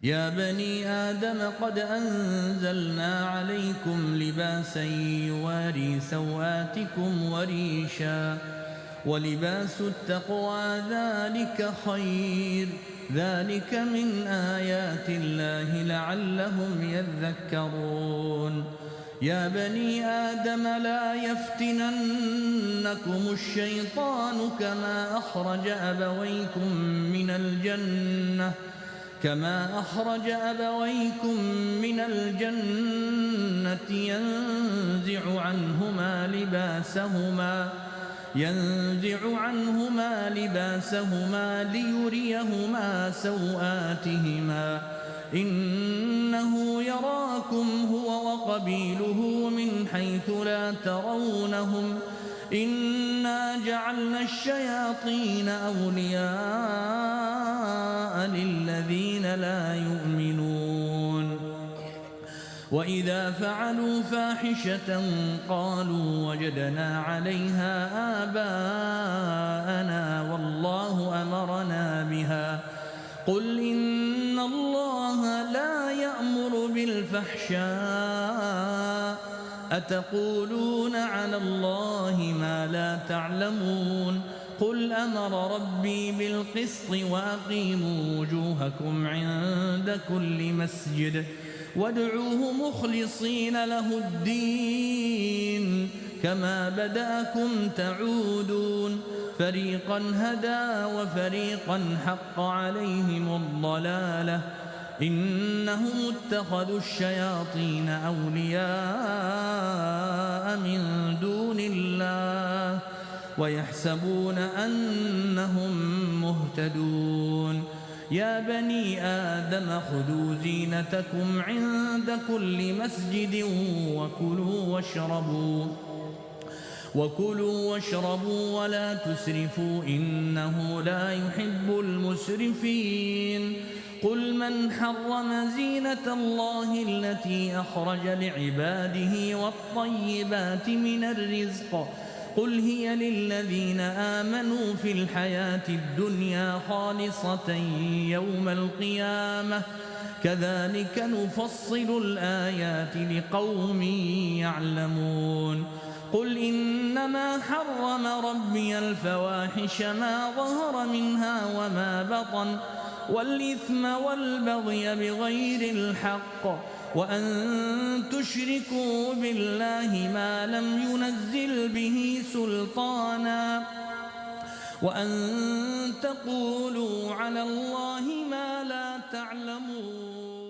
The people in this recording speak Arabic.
يا بني آدم قد أنزلنا عليكم لباسا يواري سوآتكم وريشا ولباس التقوى ذلك خير ذلك من آيات الله لعلهم يذكرون يا بني آدم لا يفتننكم الشيطان كما أخرج أبويكم من الجنة ينزع عنهما لباسهما ليريهما سوآتهما إنه يراكم هو وقبيله من حيث لا ترونهم إنا جعلنا الشياطين أولياء للذين لا يؤمنون وإذا فعلوا فاحشة قالوا وجدنا عليها آباءنا والله أمرنا بها قل إن الله لا يأمر بالفحشاء أتقولون على الله ما لا تعلمون قل أمر ربي بالقسط وأقيموا وجوهكم عند كل مسجد وادعوه مخلصين له الدين كما بدأكم تعودون فريقا هدى وفريقا حق عليهم الضلالة إنهم اتخذوا الشياطين أولياء من دون الله ويحسبون أنهم مهتدون يا بني آدم خذوا زينتكم عند كل مسجد وكلوا واشربوا ولا تسرفوا إنه لا يحب المسرفين قل من حرم زينة الله التي أخرج لعباده والطيبات من الرزق قل هي للذين آمنوا في الحياة الدنيا خالصة يوم القيامة كذلك نفصل الآيات لقوم يعلمون قل إنما حرم ربي الفواحش ما ظهر منها وما بطن والإثم والبغي بغير الحق وأن تشركوا بالله ما لم ينزل به سلطانا وأن تقولوا على الله ما لا تعلمون